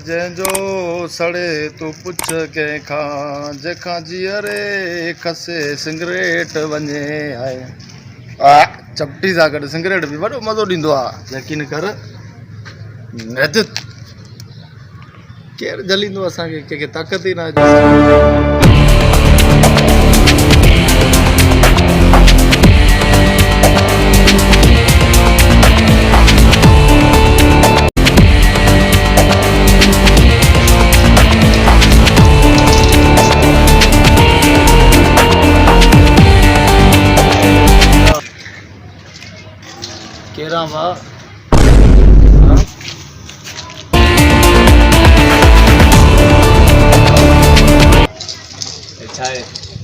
जंहिंजो सड़े तूं पुछ कंहिंखां जंहिंखां जीअरे खसे सिगरेट वञे आहे चपटी सां गॾु सिगरेट बि वॾो मज़ो ॾींदो आहे। यकीन कर केरु जलींदो असांखे, कंहिंखे ताक़त ई न आहे। केरा वाह छाए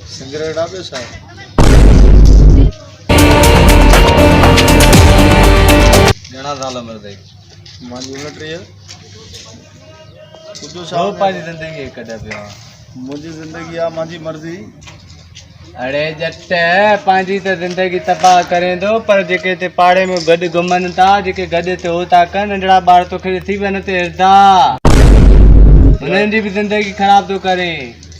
सिगरेट आ छा घणा साल मरदई मांजी 29 तुझो छा पंहिंजी ज़िंदगी कढिया पियो मुंहिंजी ज़िंदगी आहे मुंहिंजी मर्ज़ी। अड़े जट पंहिंजी त ज़िंदगी तबाह करे थो, पर जेके हिते पाड़े में गॾु घुमनि था, जेके गॾु हिते हो था कनि, नंढड़ा ॿार तोखे थी वञनि हिते हिरदा, हुननि जी बि ज़िंदगी ख़राब थो करे।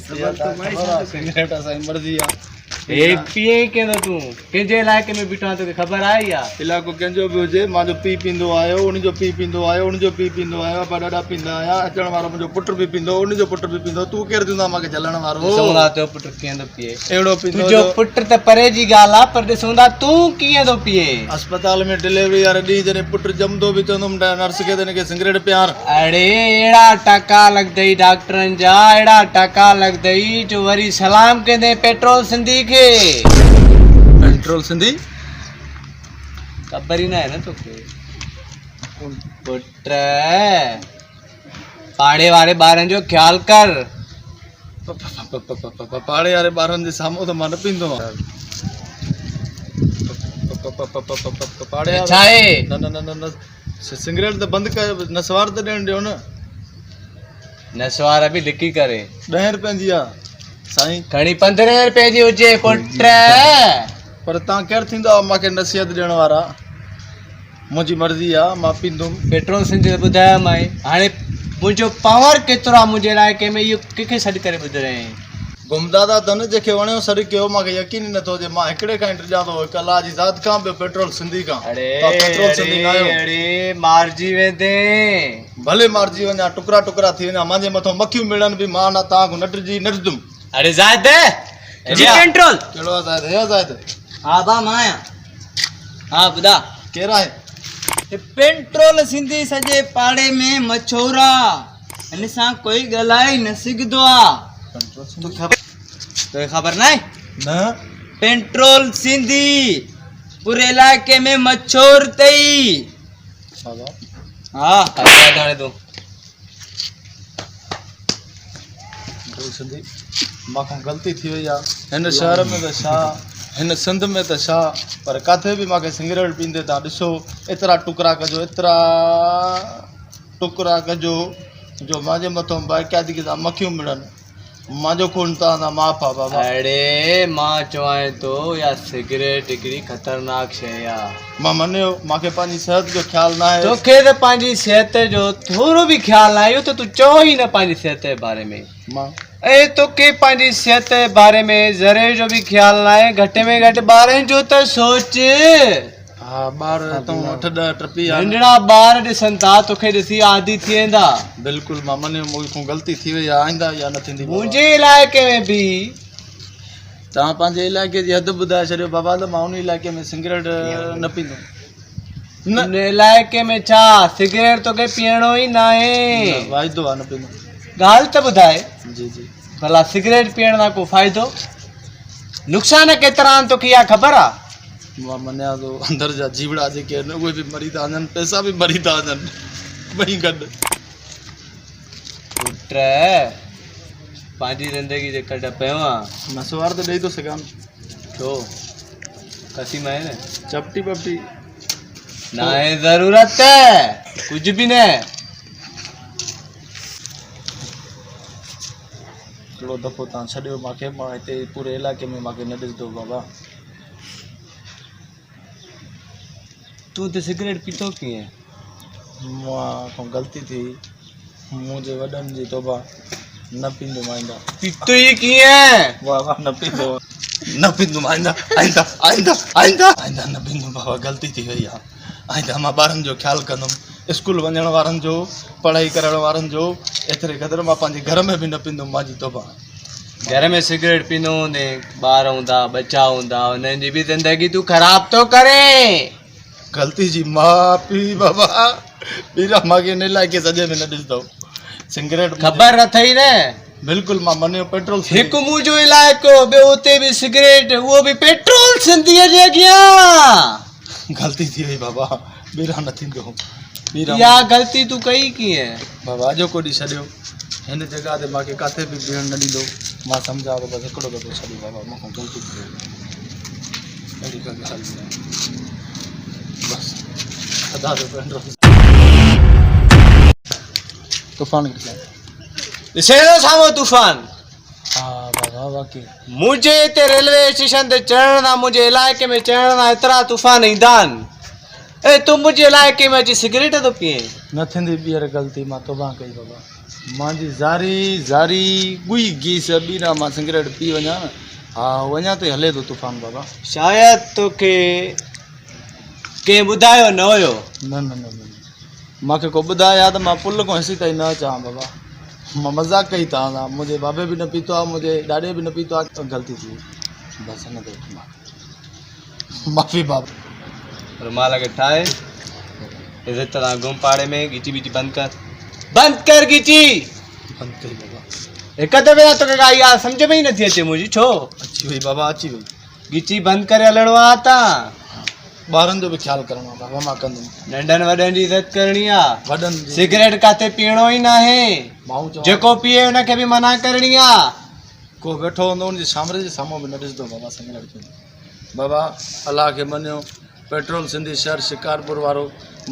सिगरेट असांजी मर्ज़ी आहे। हे पिए कंहिंजो तूं कंहिंजे इलाइक़े में बीठो आहे तोखे ख़बर आहे या? इलाइक़ो कंहिंजो बि हुजे, मुंहिंजो पीउ पींदो आयो, उनजो पीउ पींदो आयो, उनजो पीउ पींदो आयो, अबा ॾाढा पींदा आया, अचण वारो मुंहिंजो पुट बि पींदो, उनजो पुट बि पींदो। तूं केरु थींदो मूंखे झलण वारो? ॾिसूं था तुंहिंजो पुट कीअं थो पीए, अहिड़ो पींदो। तुंहिंजो पुट त परे जी ॻाल्हि आहे, पर ॾिसूं था तूं कीअं थो पीए। अस्पताल में डिलीवरी वारे ॾींहुं जॾहिं पुट ॼमंदो बि चवंदुमि नर्स खे त हिनखे सिगरेट पियार। अड़े अहिड़ा टका लॻंदई डॉक्टरनि जा, अहिड़ा टका लॻंदई जो वरी सलाम कंदे पेट्रोल सिंधी खे। पेट्रोल सिंधी ख़बर ही ना है ना तोखे। पुट पाड़े वारे ॿारनि जो ख्याल कर। पाड़े वारे ॿारनि जे साम्हूं त मां न पींदो आहियां। पाड़े छा आहे? न न न न सिगरेट त बंदि कयो, नसवार त ॾियणु ॾियो न। नसवार बि लिकी करे 10 रुपए जी आहे साईं, खणी 15 रुपए जी हुजे पुट। पर तव्हां केरु थींदो मूंखे नसीहत ॾियण वारा? मुंहिंजी मर्ज़ी आहे, मां पींदुमि। पेट्रोल सिंधी ॿुधायो मां हाणे मुंहिंजो पावर केतिरो आहे मुंहिंजे इलाइक़े में, इहो कंहिंखे सॾु करे ॿुधाए। गुमदादा अथनि जंहिंखे वणियो सॾु कयो, मूंखे यकीन ई नथो अचे। मां हिकिड़े खां इंतज़ार थो, हिकु अलाह जी ज़ात खां, ॿियो पेट्रोल सिंधी खां। पेट्रोल सिंधी न आहियो, अड़े मारिजी वेंदे। भले मारिजी वञा, टुकड़ा टुकड़ा थी वञा, मुंहिंजे मथां मखियूं मिलनि बि मां न तव्हां खां नटंदुमि। अरे ज़ाहिद जी पेट्रोल कहिड़ो आहे ज़ाहिद? हे ज़ाहिद? हा बा मां आहियां। हा ॿुधा केरु आहे? पेट्रोल सिंधी सॼे पाड़े में मशहूरु आहे, हिन सां कोई ॻाल्हाए न सघंदो आहे। तोखे ख़बर न आहे? न पेट्रोल सिंधी पूरे इलाइक़े में मशहूरु अथई। हा हाणे तूं सिंधी मूंखां ग़लती थी वई आहे। हिन शहर में त छा, हिन सिंध में त छा, पर किथे बि मूंखे सिगरेट पींदे तव्हां ॾिसो, एतिरा टुकड़ा कजो, एतिरा टुकड़ा कजो जो मुंहिंजे मथां बाक़ाइदगी सां मखियूं मिलनि। मुंहिंजो खून तव्हां सां माफ़ आहे बाबा। अड़े मां चवां थो या सिगरेट हिकिड़ी ख़तरनाक शइ आहे। मां मञियो, मूंखे पंहिंजी सिहत जो ख़्यालु न आहे। तोखे त पंहिंजी सिहत जो थोरो बि ख़्यालु न आहे, इहो त तूं चओ ई न पंहिंजी सिहत जे बारे में। मां ऐं तोखे पंहिंजी सिहत जे बारे में ज़रे जो बि ख़्यालु न आहे। घटि में घटि ॿारनि जो त सोच। हा ॿार तूं 8-10 टपी आहे, नंढड़ा ॿार ॾिसनि था, तोखे ॾिसी आदी थी वेंदा। बिल्कुलु मां मञियो, मूंखां ग़लती थी वई आहे, आईंदा इहा न थींदी। मुंहिंजे इलाइक़े में बि तव्हां पंहिंजे इलाइक़े जी हद ॿुधाए छॾियो बाबा, त मां उन इलाइक़े में सिगरेट न पींदुमि। उन इलाइक़े में छा सिगरेट तोखे पीअणो ई न आहे, वाइदो आहे न पींदुमि। ॻाल्हि त ॿुधाए। जी जी भला सिगरेट पीअण सां को फ़ाइदो? नुक़सान केतिरा आहिनि तोखे इहा ख़बर आहे? मां मञिया थो, अंदरि जा जीवड़ा जेके आहिनि उहे बि मरी था वञनि, पैसा बि मरी था वञनि, ॿई गॾु। पुट पंहिंजी ज़िंदगी जे कढ पियो आहे, नसवार त ॾेई थो सघां। छो कसी में आहे न चपटी पपटी ना है ज़रूरत कुछ भी न। हिकिड़ो दफ़ो तव्हां छॾियो मूंखे, मां हिते पूरे इलाइक़े में मूंखे न ॾिसंदो बाबा। तूं त सिगरेट पीतो कीअं? मां खां ग़लती थी, मुझे वडन जी तोबा न पींदो माइंदा पीतो ही कीअं वाह वाह न पींदो आइंदा आइंदा आइंदा आइंदा आइंदा न पींदो बाबा गलती थी वई आहे आइंदा मां ॿारनि जो ख़्यालु कंदुमि स्कूल वञण वारनि जो पढ़ाई करण वारनि जो एतिरे क़दुरु मां पंहिंजे घर में बि न पींदुमि मां जी तोबा घर में सिगरेट पींदो हूंदे ॿार हूंदा बच्चा हूंदा उन्हनि जी बि ज़िंदगी तूं ख़राब थो करे गलती जी मां पी बाबा ॿीरा मांखे इन इलाइक़े सॼे में न ॾिसंदो सिगरेट ख़बर अथई न बिल्कुलु मां मञियो पेट्रोल हिकु मुंहिंजो इलाइक़ो ॿियो उते बि सिगरेट उहो बि पेट्रोल सिंधीअ जे अॻियां गलती थी वई बाबा ॿीरा न थींदो ॿीरा इहा ग़लती तूं कई कीअं बाबा अॼो को ॾींहुं छॾियो हिन जॻह ते मूंखे किथे बि बीहण न ॾींदो मां सम्झा थो बसि हिकिड़ो दफ़ो छॾी बाबा मूंखां ग़लती थी वई अहिड़ी का ॻाल्हि न बसि अदा जो पेट्रोल तूफ़ान ॾिसे थो साम्हूं तूफ़ान हा बाबा वाकई मुंहिंजे हिते रेलवे स्टेशन ते चढ़ण खां मुंहिंजे इलाइक़े में चढ़ण खां एतिरा तूफ़ान ईंदा आहिनि ऐं तूं मुंहिंजे इलाइक़े में अची सिगरेट थो पीए न थींदी ॿीहर ग़लती मां तोबा कई बाबा मुंहिंजी ज़ारी गुई गीस ॿीरा मां सिगरेट पी वञा न हा वञा ते हले थो तूफ़ान बाबा शायदि तोखे कंहिं ॿुधायो न हुयो न न न न मूंखे को ॿुधाया त मां पुल खां हिसी ताईं न अचां बाबा मां मज़ाक कई तव्हां सां मुंहिंजे बाबे बि न पीतो आहे मुंहिंजे ॾाॾे बि न पीतो आहे ग़लती थी वई बसि हिन ते माफ़ी बाबा रुमाल खे ठाहे इज़त सां घुम पाड़े में ॻिची ॿिची बंदि कर ॻिची बंदि कई बाबा हिकु दफ़े तोखे का इहा सम्झ में ई नथी अचे मुंहिंजी छो अची वई बाबा अची वई ॻिची बंदि करे हलणो आहे त ॿारनि जो बि ख़्यालु करिणो आहे बाबा मां कंदुमि नंढनि वॾनि जी इज़त करणी आहे वॾनि जी सिगरेट काथे पीअणो ई न आहे माण्हू चवां जेको पीए हुनखे बि मना करणी आहे को वेठो हूंदो हुनजे सामने जे साम्हूं बि न ॾिसंदो बाबा सिगरेट पीअंदो बाबा अलाह खे मञियो पेट्रोल सिंधी शहर शिकारपुर वारो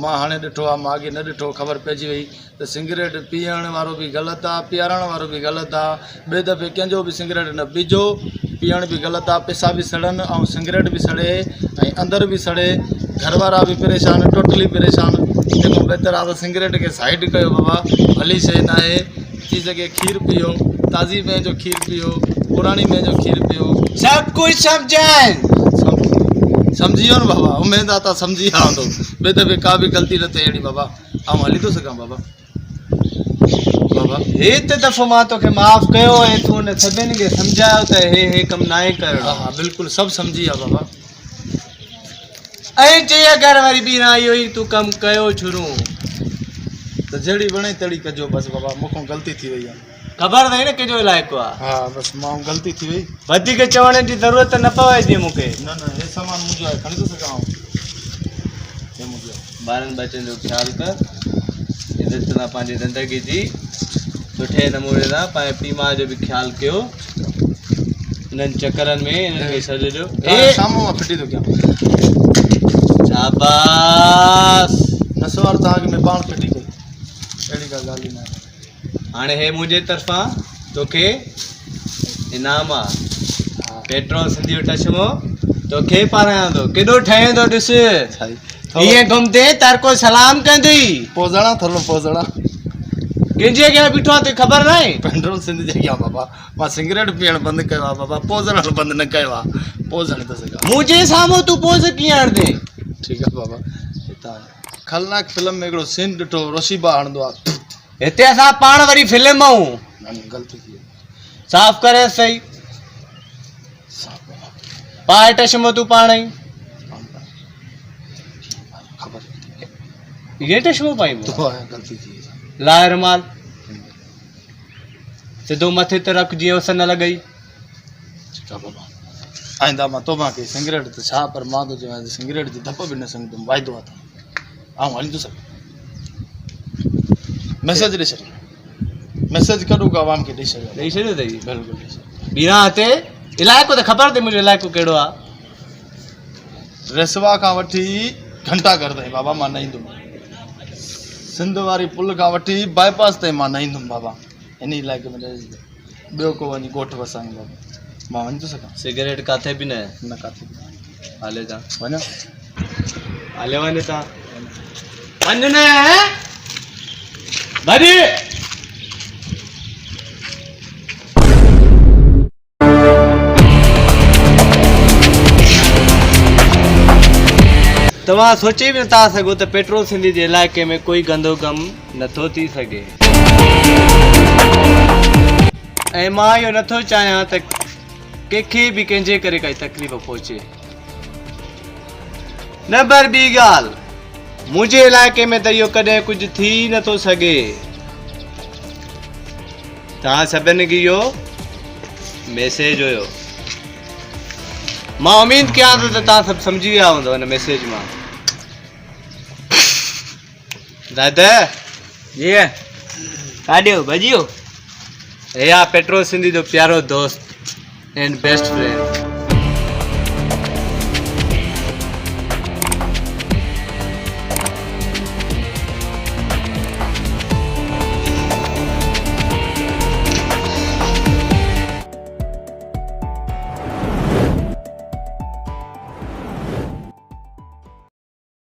मां हाणे ॾिठो आहे मां अॻे न ॾिठो ख़बर पइजी वई त सिगरेट पीअण वारो बि ग़लति आहे पीआरण वारो बि ग़लति आहे ॿिए दफ़े कंहिंजो बि सिगरेट न पीजो पीअण बि ग़लति आहे पैसा बि सड़नि ऐं सिगरेट बि सड़े ऐं अंदरि बि सड़े घर वारा बि परेशान टोटली परेशान तंहिंखां बहितर आहे त सिगरेट खे साइड कयो बाबा भली शइ न आहे थी सघे खीरु पीओ ताज़ी मेह जो खीरु पीओ पुराणी मेह जो खीरु पीओ सभु कुझु सम्झाइनि सम्झी वियो न बाबा उमेद आहे त सम्झी विया हूंदो ॿिए दफ़े का बि ग़लती न थिए अहिड़ी बाबा ऐं हली थो सघां बाबा बाबा हिकु दफ़ो मां तोखे माफ़ु कयो ऐं तूं हुन सभिनी खे सम्झायो त हे कमु न आहे करिणो हा हा बिल्कुलु सभु सम्झी विया बाबा ऐं चई अगरि वरी ॿीहर इहो ई तूं कमु कयो शुरू त जहिड़ी वणे तहिड़ी कजो बसि बाबा मूंखां ग़लती थी वई आहे ख़बर अथई न कंहिंजो इलाइक़ो आहे हा बसि मां ग़लती थी वई वधीक चवण जी ज़रूरत न पवे मूंखे न न हे सामान मुंहिंजो आहे खणी थो सघां हे मुंहिंजो आहे ॿारनि बचनि जो ख़्यालु कर इज़त सां पंहिंजी ज़िंदगी जी सुठे नमूने सां पंहिंजे पीउ माउ जो बि ख़्यालु कयो हिननि चकरनि में हिननि खे छॾिजो साम्हूं मां फिटी थो कयां शाबाश नसवार तव्हांखे में पाण फिटी कई अहिड़ी का ॻाल्हि ई न आहे हाणे हे मुंहिंजे तरफ़ां तोखे इनाम आहे पेट्रोल सिंधी टचमो तोखे पारायां थो केॾो ठहंदो ॾिस ईअं घुमदे तर को सलाम कंदी पोज़णा थलो पोज़णा कंहिंजे अॻियां बीठो आहे तोखे ख़बर न आहे पेट्रोल सिंधी जे अॻियां बाबा मां सिगरेट पीअणु बंदि कयो आहे बाबा पोज़ण बंदि न कयो आहे पोज़ हणी थो सघां मुंहिंजे साम्हूं तूं पोज़ कीअं हणंदे ठीकु आहे बाबा हितां ख़लनाक फिल्म में हिकिड़ो सीन ॾिठो रोशीबा हणंदो आहे हिते असां पाण वरी फिल्म आऊं ग़लती थी वई साफ़ करे सही पाए टचमो तूं पाण ई ख़बर ये टचमो पाईंदो तो आहे ग़लती थी वई लाए रुमाल सिधो मथे ते रख जीअं उस न लॻई ठीकु आहे बाबा आईंदा मां तोबा कई सिगरेट त छा पर मां थो चवां सिगरेट जी धप बि न संगदुमि वाइदो आहे त ऐं हली थो सघां मैसेज ॾेई छॾियो मैसेज कॾो आवाम खे ॾेई छॾियो अथई बिल्कुलु ॾेई छॾियो ॿीहर हिते इलाइक़ो त ख़बर अथई मुंहिंजो इलाइक़ो कहिड़ो आहे रेसवा खां वठी घंटाघर ताईं बाबा मां न ईंदुमि सिंध वारी पुल खां वठी बाईपास ताईं मां न ईंदुमि बाबा इन इलाइक़े में ॿियो को वञी ॻोठ वसां बाबा मां वञी थो सघां सिगरेट काथे बि न काथे हले था वञा हले वञ था वञ न भॼ तव्हां सोचे बि नथा सघो त पेट्रोल सिंधी जे इलाइक़े में कोई गंदो कम नथो थी सघे। ऐं मां इहो नथो चाहियां त कंहिंखे बि कंहिंजे करे काई तकलीफ़ पहुचे। नंबर ॿी ॻाल्हि, मुंहिंजे इलाइक़े में त इहो कॾहिं कुझु थी नथो सघे। तव्हां सभिनी खे इहो मैसेज हुयो। मां उम्मीद कयां थो त तव्हां सभु सम्झी विया हूंदव हिन मैसेज मां। दादा जी काॾियो भॼियो? या पेट्रोल सिंधी जो प्यारो दोस्त एंड बेस्ट फ्रेंड।